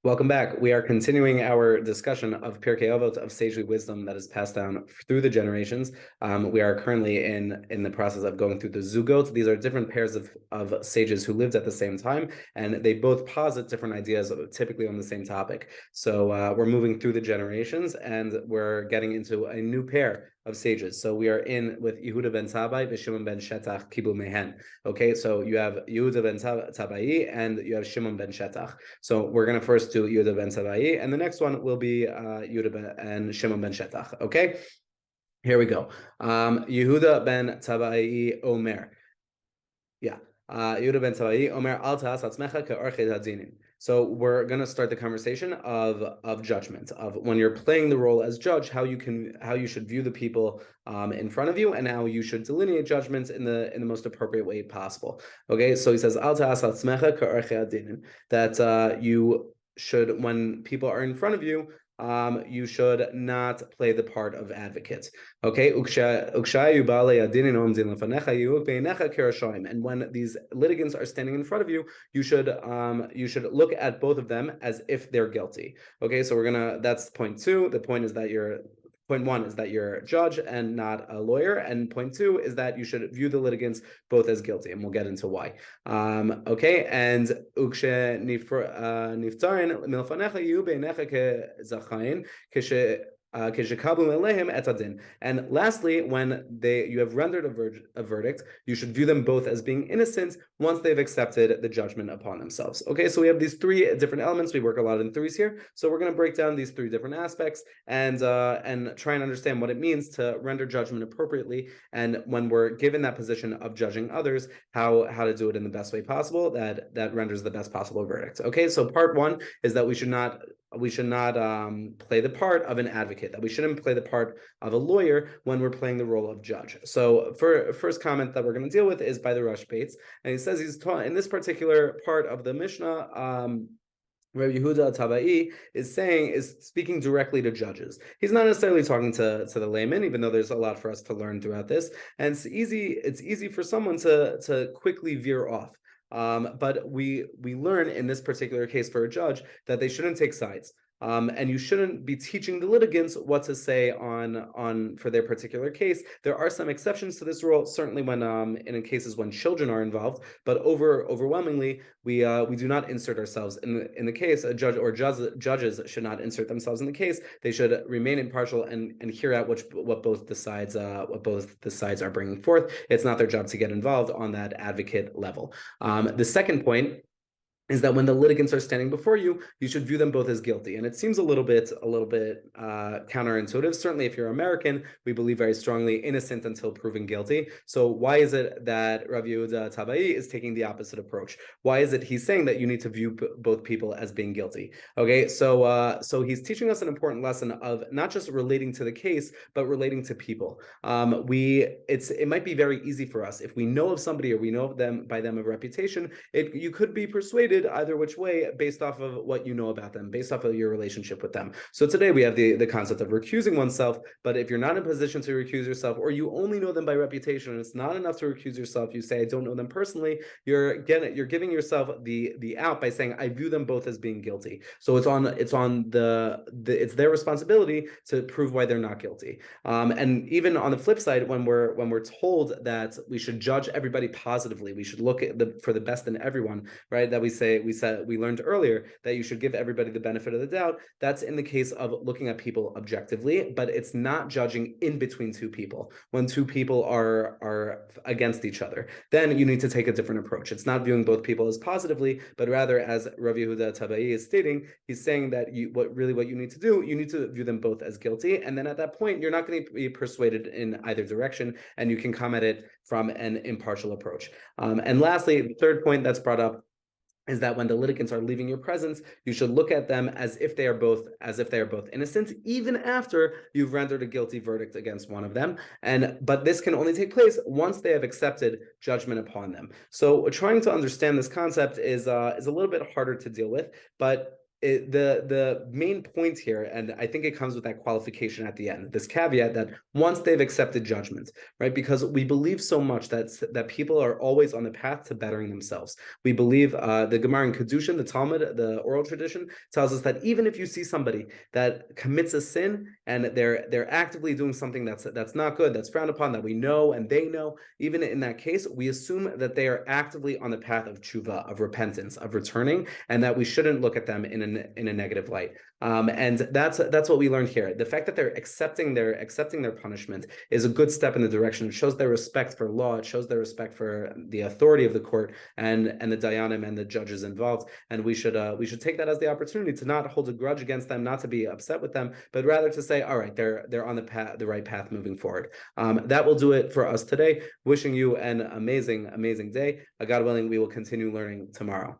Welcome back. We are continuing our discussion of Pirkei Avot, of sagely wisdom that is passed down through the generations. We are currently in the process of going through the Zugot. These are different pairs of sages who lived at the same time, and they both posit different ideas, typically on the same topic. So we're moving through the generations, and we're getting into a new pair of sages. So we are in with Yehuda ben Tabai, Shimon ben Shetach, Kibu Mehen. Okay, so you have Yehuda ben Tabai and you have Shimon ben Shetach. So we're going to first do Yehuda ben Tabai, and the next one will be Yehuda and Shimon ben Shetach. Okay, here we go. Yehuda ben Tabai Omer. Yeah. Yehuda ben Tabai Omer al ta'as atzmecha ka'orchei hadinin. So we're going to start the conversation of judgment, of when you're playing the role as judge, how you should view the people in front of you, and how you should delineate judgments in the most appropriate way possible. Okay, so he says al ta'as atzmecha ka'orchei hadinin, that you should, when people are in front of you, you should not play the part of advocate. Okay, and when these litigants are standing in front of you, you should look at both of them as if they're guilty. Okay, so that's point two. Point one is that you're a judge and not a lawyer, and point two is that you should view the litigants both as guilty, and we'll get into why. Okay, and niftarin milfanecha yu beinecha kezachayin and lastly, when you have rendered a verdict, you should view them both as being innocent once they've accepted the judgment upon themselves. Okay, so we have these three different elements. We work a lot in threes here, so we're going to break down these three different aspects and try and understand what it means to render judgment appropriately, and when we're given that position of judging others, how to do it in the best way possible that renders the best possible verdict. Okay, so part one is that we should not play the part of an advocate, that we shouldn't play the part of a lawyer when we're playing the role of judge. So for first comment that we're going to deal with is by the Rosh Bates, and he says he's taught in this particular part of the Mishnah, Rabbi Yehuda Tabai is speaking directly to judges. He's not necessarily talking to the layman, even though there's a lot for us to learn throughout this, and it's easy for someone to quickly veer off. But we learn in this particular case for a judge that they shouldn't take sides. And you shouldn't be teaching the litigants what to say on for their particular case. There are some exceptions to this rule, certainly when in cases when children are involved, but overwhelmingly we do not insert ourselves in the case. A judge or judges should not insert themselves in the case. They should remain impartial and hear out what both the sides are bringing forth. It's not their job to get involved on that advocate level. The second point is that when the litigants are standing before you, you should view them both as guilty. And it seems a little bit counterintuitive. Certainly, if you're American, we believe very strongly innocent until proven guilty. So why is it that Rav Yehuda Tabai is taking the opposite approach? Why is it he's saying that you need to view both people as being guilty? Okay, so he's teaching us an important lesson of not just relating to the case, but relating to people. It might be very easy for us if we know of somebody or we know of them by them of reputation. You could be persuaded either which way based off of what you know about them, based off of your relationship with them. So today we have the concept of recusing oneself, but if you're not in a position to recuse yourself, or you only know them by reputation and it's not enough to recuse yourself, you say, I don't know them personally, you're giving yourself the out by saying, I view them both as being guilty. So it's their responsibility to prove why they're not guilty. And even on the flip side, when we're told that we should judge everybody positively, we should look for the best in everyone, right? That we learned earlier that you should give everybody the benefit of the doubt. That's in the case of looking at people objectively, but it's not judging in between two people. When two people are against each other, then you need to take a different approach. It's not viewing both people as positively, but rather, as Rav Yehuda Tabai is stating, he's saying that what you need to do, you need to view them both as guilty, and then at that point, you're not going to be persuaded in either direction, and you can come at it from an impartial approach. And lastly, the third point that's brought up is that when the litigants are leaving your presence, you should look at them as if they are both innocent, even after you've rendered a guilty verdict against one of them. But this can only take place once they have accepted judgment upon them. So trying to understand this concept is a little bit harder to deal with, but the main point here, and I think it comes with that qualification at the end, this caveat that once they've accepted judgment, right? Because we believe so much that people are always on the path to bettering themselves. We believe the Gemara in Kedushin, the Talmud, the oral tradition tells us that even if you see somebody that commits a sin and they're actively doing something that's not good, that's frowned upon, that we know and they know, even in that case, we assume that they are actively on the path of tshuva, of repentance, of returning, and that we shouldn't look at them in a negative light. And that's what we learned here. The fact that they're accepting their punishment is a good step in the direction. It shows their respect for law. It shows their respect for the authority of the court and the dayanim and the judges involved. And we should take that as the opportunity to not hold a grudge against them, not to be upset with them, but rather to say, all right, they're on the right path moving forward. That will do it for us today. Wishing you an amazing day. God willing, we will continue learning tomorrow.